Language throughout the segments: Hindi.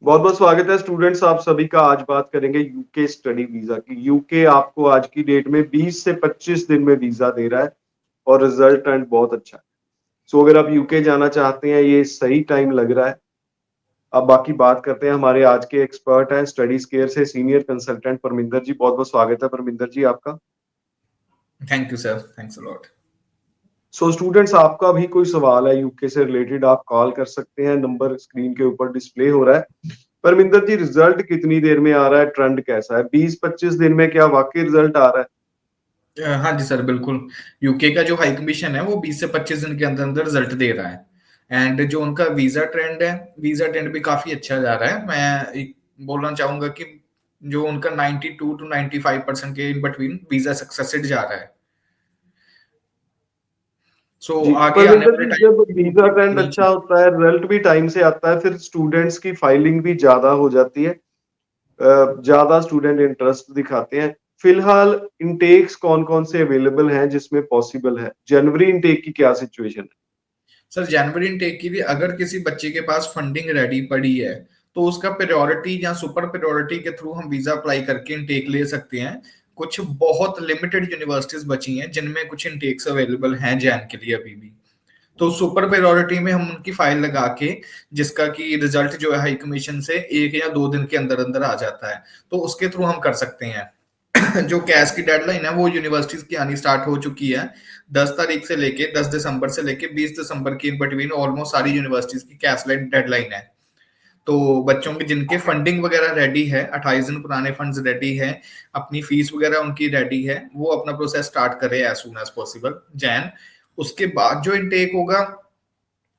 बहुत बहुत स्वागत है स्टूडेंट्स आप सभी का। आज बात करेंगे यूके स्टडी वीजा की। यूके आपको आज की डेट में 20 से 25 दिन में वीजा दे रहा है और रिजल्ट एंड बहुत अच्छा है। सो अगर आप यूके जाना चाहते हैं ये सही टाइम लग रहा है। अब बाकी बात करते हैं, हमारे आज के एक्सपर्ट हैं स्टडीज केयर से सीनियर कंसल्टेंट परमिंदर जी। बहुत बहुत स्वागत है परमिंदर जी आपका। Thank you sir, thanks a lot. So students आपका भी कोई सवाल है यूके से रिलेटेड आप कॉल कर सकते हैं, नंबर स्क्रीन के ऊपर डिस्प्ले हो रहा है। परमिंदर जी रिजल्ट कितनी देर में आ रहा है, ट्रेंड कैसा है, 20-25 दिन में क्या वाकई रिजल्ट आ रहा है? हाँ जी सर, बिल्कुल। यूके का जो हाई कमीशन है वो 20 से 25 दिन के अंदर अंदर रिजल्ट दे रहा है। एंड जो उनका वीजा ट्रेंड है, वीजा ट्रेंड भी काफी अच्छा जा रहा है। मैं बोलना चाहूंगा कि जो उनका 92 to 95% के in between visa success rate जा रहा है। सो जी आगे आने परमिंदर वाले जी, टाइम जब वीजा ट्रेंड में अच्छा होता है, रिजल्ट भी टाइम से आता है, फिर स्टूडेंट्स की फाइलिंग भी ज्यादा हो जाती है, ज्यादा स्टूडेंट इंटरेस्ट दिखाते हैं। फिलहाल इनटेक्स कौन कौन से अवेलेबल हैं जिसमें पॉसिबल है? जनवरी इनटेक की क्या सिचुएशन है? सर, जनवरी इनटेक के लिए अगर किसी बच्चे के पास फंडिंग रेडी पड़ी है तो उसका प्रायोरिटी या सुपर प्रायोरिटी के थ्रू हम वीजा अप्लाई करके इनटेक ले सकते हैं। कुछ बहुत लिमिटेड यूनिवर्सिटीज बची हैं जिनमें कुछ इनटेक्स अवेलेबल हैं जैन के लिए अभी भी। तो सुपर प्रायोरिटी में हम उनकी फाइल लगा के, जिसका कि रिजल्ट जो है हाई कमीशन से 1 या 2 दिन के अंदर अंदर आ जाता है, तो उसके थ्रू हम कर सकते हैं। जो कैश की डेडलाइन है वो यूनिवर्सिटीज की आनी स्टार्ट हो चुकी है। 10 तारीख से लेके 10 दिसंबर से लेके 20 दिसंबर की इन बिटवीन ऑलमोस्ट सारी यूनिवर्सिटीज की कैश डेडलाइन है। तो बच्चों के जिनके फंडिंग वगैरह रेडी है, 28 दिन पुराने फंड्स रेडी है, अपनी फीस वगैरह उनकी रेडी है, वो अपना प्रोसेस स्टार्ट करे as soon as possible Jain. उसके बाद जो इनटेक होगा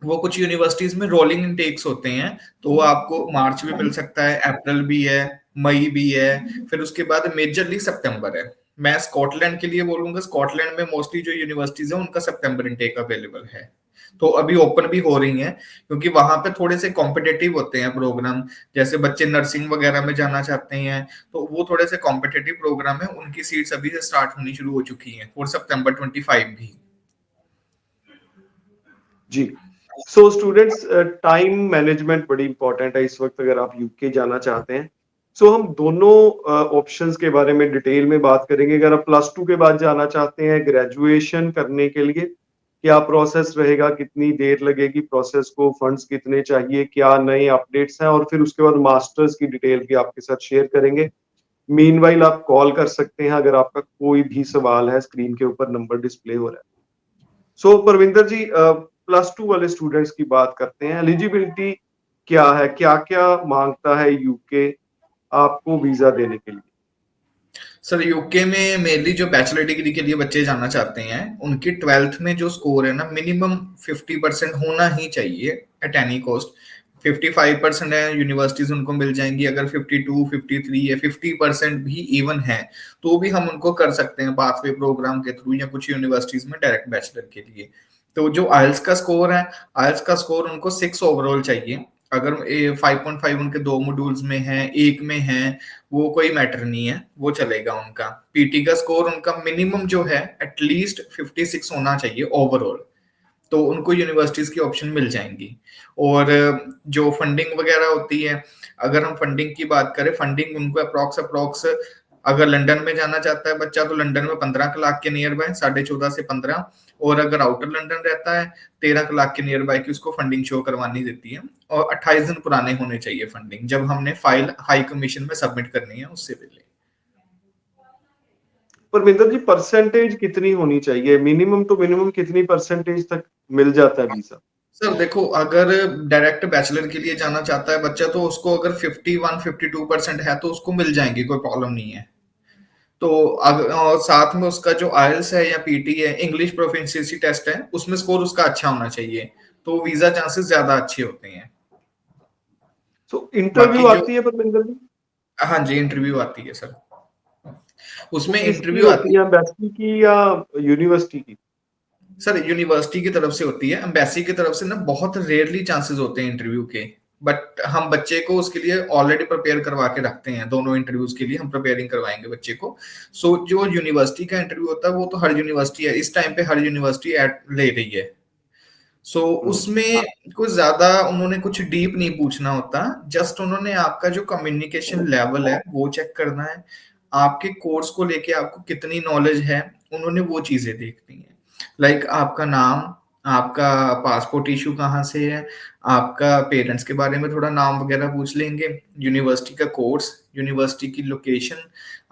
वो कुछ यूनिवर्सिटीज में रोलिंग इनटेक्स होते हैं। तो वो आपको मार्च में मिल सकता है, अप्रैल भी है, मई भी है, फिर उसके बाद मेजरली सितंबर है। मैं स्कॉटलैंड के लिए बोलूंगा, स्कॉटलैंड में मोस्टली जो यूनिवर्सिटीज है उनका सितंबर इनटेक अवेलेबल है। तो अभी ओपन भी हो रही हैं क्योंकि वहां पे थोड़े से कॉम्पिटेटिव होते हैं प्रोग्राम। जैसे बच्चे नर्सिंग वगैरह में जाना चाहते हैं तो वो थोड़े से कॉम्पिटेटिव प्रोग्राम है, उनकी सीट्स अभी से स्टार्ट होनी शुरू हो चुकी हैं फॉर September 25 भी। जी। सो स्टूडेंट्स टाइम मैनेजमेंट बड़ी इंपॉर्टेंट है इस वक्त अगर आप यूके जाना चाहते हैं। सो हम दोनों ऑप्शंस के बारे में डिटेल में बात करेंगे। अगर आप +2 के बाद जाना चाहते हैं ग्रेजुएशन करने के लिए, क्या प्रोसेस रहेगा, कितनी देर लगेगी प्रोसेस को, फंड्स कितने चाहिए, क्या नए अपडेट्स हैं, और फिर उसके बाद मास्टर्स की डिटेल भी आपके साथ शेयर करेंगे। मीनवाइल आप कॉल कर सकते हैं अगर आपका कोई भी सवाल है, स्क्रीन के ऊपर नंबर डिस्प्ले हो रहा है। सो परविंदर जी, +2 वाले स्टूडेंट्स की बात करते हैं। एलिजिबिलिटी क्या है, क्या क्या मांगता है यूके आपको वीजा देने के लिए? सर, यूके में मेनली जो बैचलर डिग्री के लिए बच्चे जाना चाहते हैं उनकी 12th में जो स्कोर है ना, मिनिमम 50% होना ही चाहिए एट एनी कॉस्ट। 55% है यूनिवर्सिटीज उनको मिल जाएंगी। अगर 52, 53 या 50% भी इवन है तो भी हम उनको कर सकते हैं पाथवे प्रोग्राम के थ्रू या कुछ यूनिवर्सिटीज में डायरेक्ट बैचलर के लिए। तो जो आइल्स का स्कोर है, आइल्स का स्कोर उनको 6 ओवरऑल चाहिए। अगर 5.5 उनके 2 मॉड्यूल्स में है, एक में है, वो कोई मैटर नहीं है, वो चलेगा उनका। पीटी का स्कोर उनका मिनिमम जो है एटलीस्ट 56 होना चाहिए ओवरऑल। तो उनको यूनिवर्सिटीज की ऑप्शन मिल जाएंगी। और जो फंडिंग वगैरह होती है, अगर हम फंडिंग की बात करें, फंडिंग उनको अप्रोक्स अप्रोक्स, अगर लंदन में जाना चाहता है बच्चा तो लंदन में 15 लाख के नियर बाय, 14.5 से 15। और अगर आउटर लंदन रहता है 13 लाख के नियर बाय की उसको फंडिंग शो करवानी देती है। और 28 दिन पुराने होने चाहिए फंडिंग, जब हमने फाइल हाई कमीशन में सबमिट करनी है उससे पहले। परमिंदर जी परसेंटेज कितनी होनी चाहिए, मिनिमम टू मिनिमम कितनी परसेंटेज तक मिल जाता है वीजा? सर देखो, अगर डायरेक्ट बैचलर के लिए जाना चाहता है बच्चा तो उसको अगर 51, 52% है तो उसको मिल जाएंगी, कोई प्रॉब्लम नहीं है। तो और साथ में उसका जो आइल्स है या पीटी है, इंग्लिश प्रोफिशिएंसी टेस्ट है, उसमें स्कोर उसका अच्छा होना चाहिए। तो वीजा चांसेस ज्यादा अच्छे होते हैं। सो बाकी इंटरव्यू जो, आती है परमिंदर जी? हाँ जी, इंटरव्यू आती है सर। वो उसमें किसकी इंटरव्यू होती आती है, एम्बेसी की या यूनिवर्सिटी की? सर, यूनिवर्सिटी की तरफ से होती है। एम्बेसी की तरफ से ना बहुत रेयरली चांसेस होते हैं इंटरव्यू के। बट हम बच्चे को उसके लिए ऑलरेडी प्रिपेयर करवा के रखते हैं, दोनों इंटरव्यूज के लिए हम प्रिपेयरिंग करवाएंगे बच्चे को। सो जो यूनिवर्सिटी का इंटरव्यू होता है वो तो हर यूनिवर्सिटी है इस टाइम पे, हर यूनिवर्सिटी ले रही है। सो उसमें कुछ ज्यादा उन्होंने कुछ डीप नहीं पूछना होता, जस्ट उन्होंने आपका जो कम्युनिकेशन लेवल है वो चेक करना है, आपके कोर्स को लेके आपको कितनी नॉलेज है, उन्होंने वो चीजें देखनी है। लाइक आपका नाम, आपका पासपोर्ट इशू कहाँ से है, आपका पेरेंट्स के बारे में थोड़ा नाम वगैरह पूछ लेंगे, यूनिवर्सिटी का कोर्स, यूनिवर्सिटी की लोकेशन,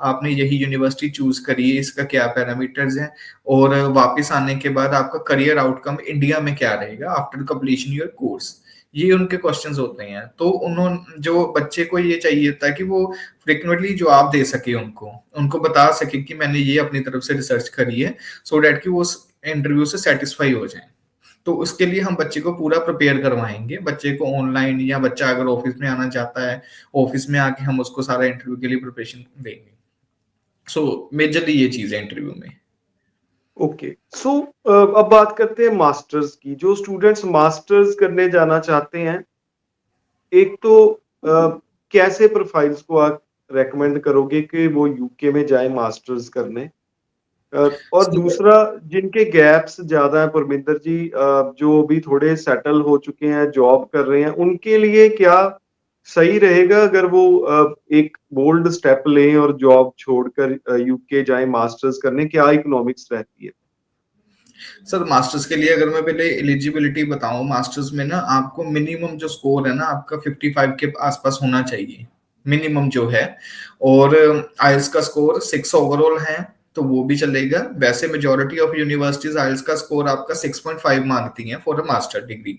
आपने यही यूनिवर्सिटी चूज करी है, इसका क्या पैरामीटर्स हैं, और वापस आने के बाद आपका करियर आउटकम इंडिया में क्या रहेगा आफ्टर कंप्लीशन योर कोर्स। ये उनके क्वेश्चंस होते हैं। तो उन्होंने जो बच्चे को ये चाहिए था कि वो फ्रिक्वेंटली जवाब दे सके, उनको उनको बता सके कि मैंने ये अपनी तरफ से रिसर्च करी है, सो डैट कि वो इंटरव्यू से सेटिस्फाई हो जाए। तो उसके लिए हम बच्चे को पूरा प्रिपेयर करवाएंगे, बच्चे को ऑनलाइन, या बच्चा अगर ऑफिस में आना चाहता है ऑफिस में आके हम उसको सारा इंटरव्यू के लिए प्रिपरेशन देंगे। सो मेजरली ये चीज है इंटरव्यू में। ओके, सो अब बात करते हैं मास्टर्स की। जो स्टूडेंट्स मास्टर्स करने जाना चाहते हैं, एक तो कैसे प्रोफाइल्स को आप रेकमेंड करोगे कि वो यूके में जाए मास्टर्स करने? और दूसरा, जिनके गैप्स ज्यादा है परमिंदर जी, जो अभी थोड़े सेटल हो चुके हैं, जॉब कर रहे हैं, उनके लिए क्या सही रहेगा अगर वो एक बोल्ड स्टेप लें और जॉब छोड़कर यूके जाएं मास्टर्स करने? क्या इकोनॉमिक्स रहती है? सर मास्टर्स के लिए अगर मैं पहले एलिजिबिलिटी बताऊं, मास्टर्स में ना आपको मिनिमम जो स्कोर है ना आपका 55 के आसपास होना चाहिए, मिनिमम जो है। और आइल्स का स्कोर 6 ओवरऑल है तो वो भी चलेगा। वैसे मेजोरिटी ऑफ यूनिवर्सिटीज आइल्स का स्कोर आपका 6.5 मांगती हैं for a master degree,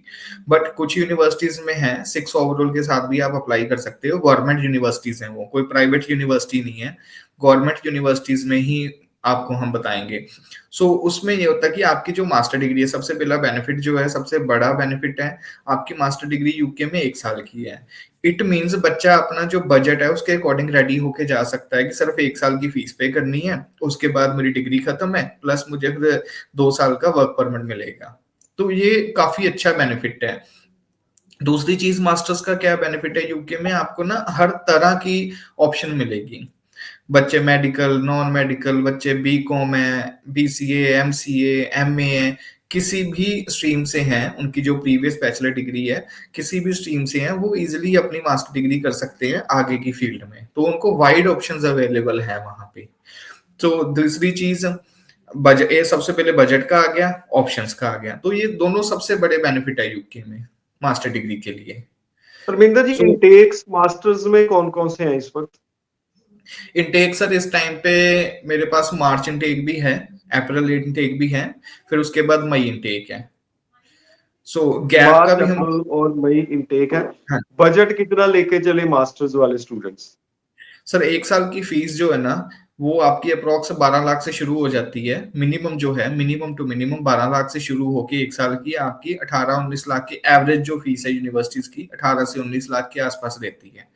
but कुछ यूनिवर्सिटीज में है 6 ओवरऑल के साथ भी आप अप्लाई कर सकते हो। गवर्नमेंट यूनिवर्सिटीज हैं, वो कोई प्राइवेट यूनिवर्सिटी नहीं है, गवर्नमेंट यूनिवर्सिटीज में ही आपको हम बताएंगे। उसमें ये होता है कि आपकी जो मास्टर डिग्री है, सबसे पहला बेनिफिट जो है, सबसे बड़ा बेनिफिट है, आपकी मास्टर डिग्री यूके में 1 साल की है। इट मीन्स बच्चा अपना जो बजट है उसके अकॉर्डिंग रेडी होके जा सकता है कि सिर्फ 1 साल की फीस पे करनी है, उसके बाद मेरी डिग्री खत्म है, प्लस मुझे फिर 2 साल का वर्क परमिट मिलेगा। तो ये काफी अच्छा बेनिफिट है। दूसरी चीज, मास्टर्स का क्या बेनिफिट है यूके में, आपको ना हर तरह की ऑप्शन मिलेगी। बच्चे मेडिकल, नॉन मेडिकल, बच्चे बी कॉम है, बीसीए, एमसीए, एमए है, किसी भी स्ट्रीम से हैं, उनकी जो प्रीवियस बैचलर डिग्री है किसी भी स्ट्रीम से हैं, वो इजीली अपनी मास्टर डिग्री कर सकते हैं आगे की फील्ड में। तो उनको वाइड ऑप्शंस अवेलेबल है वहां पे। तो दूसरी चीज, बजट, ये सबसे पहले बजट का आ गया, ऑप्शंस का आ गया, तो ये दोनों सबसे बड़े बेनिफिट है यूके में मास्टर डिग्री के लिए। परमिंदर जी, सो इनटेक्स मास्टर्स में कौन कौन से हैं इस वक्त? इनटेक सर इस टाइम पे मेरे पास मार्च इनटेक भी है, अप्रैल इनटेक भी है, फिर उसके बाद मई इनटेक है। गैप का मार्च, भी हम, अप्रैल और मई इनटेक है। हाँ बजट कितना लेके चले मास्टर्स वाले स्टूडेंट्स? सर 1 साल की फीस जो है ना वो आपकी अप्रोक्स 12 लाख से शुरू हो जाती है। मिनिमम जो है, मिनिमम टू मिनिमम 12 लाख से शुरू होके 1 साल की आपकी 18-19 लाख की एवरेज जो फीस है यूनिवर्सिटीज की 18 से 19 लाख के आसपास रहती है।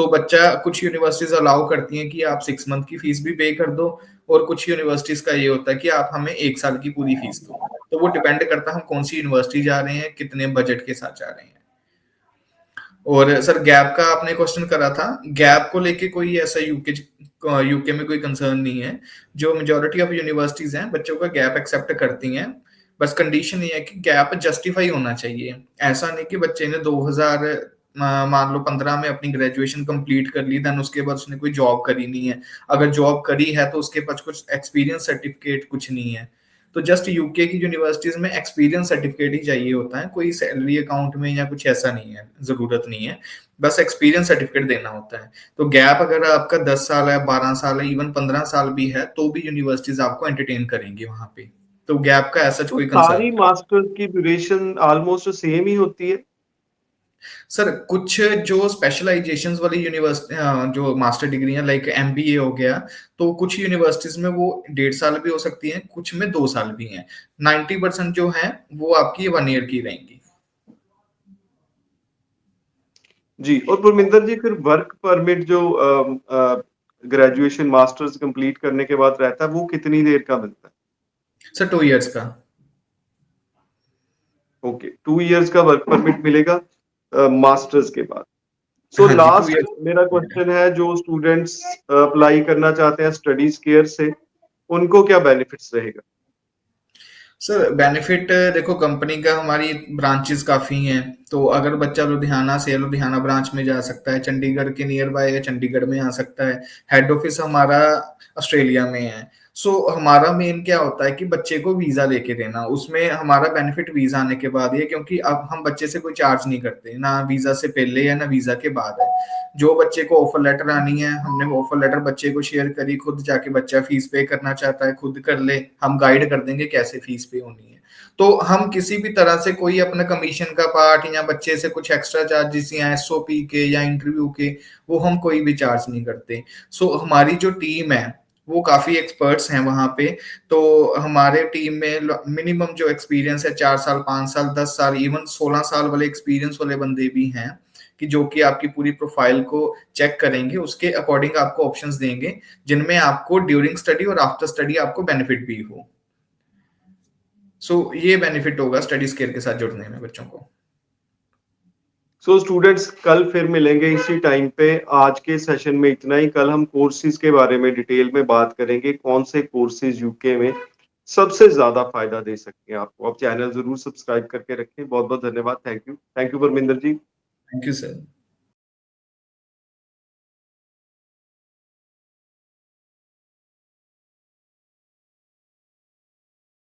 बच्चा, कुछ यूनिवर्सिटीज अलाउ करती हैं कि आप 6 मंथ की फीस भी पे कर दो, और कुछ यूनिवर्सिटीज का ये होता है कि आप हमें 1 साल की पूरी फीस दो। तो वो डिपेंड करता है हम कौन सी यूनिवर्सिटी जा रहे हैं, कितने बजट के साथ जा रहे हैं। और सर गैप का आपने क्वेश्चन करा था, गैप को लेके कोई ऐसा यूके में कोई कंसर्न नहीं है। जो मेजोरिटी ऑफ यूनिवर्सिटीज हैं बच्चों का गैप एक्सेप्ट करती हैं, बस कंडीशन ये है कि गैप जस्टिफाई होना चाहिए। ऐसा नहीं कि बच्चे ने 2000 मान लो 15 में अपनी ग्रेजुएशन कंप्लीट कर ली, देन उसके बाद उसने कोई जॉब करी नहीं है। अगर जॉब करी है तो उसके पास कुछ एक्सपीरियंस सर्टिफिकेट कुछ नहीं है। तो जस्ट यूके की यूनिवर्सिटीज में एक्सपीरियंस सर्टिफिकेट ही चाहिए होता है, कोई सैलरी अकाउंट में या कुछ ऐसा नहीं है, जरूरत नहीं है, बस एक्सपीरियंस सर्टिफिकेट देना होता है। तो गैप अगर आपका 10 साल है, 12 साल है, इवन 15 साल भी है, तो भी यूनिवर्सिटीज आपको एंटरटेन करेंगी वहां पे। तो गैप का ऐसा तो कोई कंसर्न सारी नहीं। मास्टर्स की ड्यूरेशन ऑलमोस्ट सेम ही होती है? सर कुछ जो स्पेशलाइजेशन वाली यूनिवर्सिटी जो मास्टर डिग्री है, लाइक एमबीए हो गया, तो कुछ यूनिवर्सिटीज में वो 1.5 साल भी हो सकती हैं, कुछ में 2 साल भी हैं। 90% जो है वो आपकी 1 ईयर की रहेंगी। जी। और परमिंदर जी, फिर वर्क परमिट जो ग्रेजुएशन मास्टर्स कंप्लीट करने के बाद रहता है, वो कितनी देर का मिलता है? सर 2 इयर्स का। ओके, 2 इयर्स का वर्क परमिट मिलेगा मास्टर्स के बाद। हाँ जी, टू लास्ट मेरा इयर्स। क्वेश्चन है, जो स्टूडेंट्स अप्लाई करना चाहते हैं स्टडीज केयर से, उनको क्या बेनिफिट्स रहेगा? सर बेनिफिट देखो, कंपनी का हमारी ब्रांचेस काफ़ी हैं, तो अगर बच्चा लुधियाना से लुधियाना ब्रांच में जा सकता है, चंडीगढ़ के नियर बाय है चंडीगढ़ में आ सकता है, हेड ऑफिस हमारा ऑस्ट्रेलिया में है। सो हमारा मेन क्या होता है कि बच्चे को वीज़ा लेके देना, उसमें हमारा बेनिफिट वीज़ा आने के बाद ये, क्योंकि अब हम बच्चे से कोई चार्ज नहीं करते, ना वीज़ा से पहले है ना वीज़ा के बाद है। जो बच्चे को ऑफर लेटर आनी है, हमने वो ऑफर लेटर बच्चे को शेयर करी, खुद जाके बच्चा फीस पे करना चाहता है खुद कर ले, हम गाइड कर देंगे कैसे फीस पे होनी है। तो हम किसी भी तरह से कोई अपना कमीशन का पार्ट या बच्चे से कुछ एक्स्ट्रा चार्जेस या एसओपी के या इंटरव्यू के, वो हम कोई भी चार्ज नहीं करते। सो हमारी जो टीम है वो काफी एक्सपर्ट्स हैं वहां पे। तो हमारे टीम में मिनिमम जो एक्सपीरियंस है 4 साल, 5 साल, 10 साल, इवन 16 साल वाले एक्सपीरियंस वाले बंदे भी हैं, कि जो कि आपकी पूरी प्रोफाइल को चेक करेंगे, उसके अकॉर्डिंग आपको ऑप्शंस देंगे जिनमें आपको ड्यूरिंग स्टडी और आफ्टर स्टडी आपको बेनिफिट भी हो। सो ये बेनिफिट होगा स्टडी स्केयर के साथ जुड़ने में बच्चों को। सो स्टूडेंट्स कल फिर मिलेंगे इसी टाइम पे। आज के सेशन में इतना ही। कल हम कोर्सेज के बारे में डिटेल में बात करेंगे, कौन से कोर्सेज यूके में सबसे ज्यादा फायदा दे सकते हैं आपको। आप चैनल जरूर सब्सक्राइब करके रखें। बहुत बहुत धन्यवाद। Thank you Parminder ji. Thank you sir.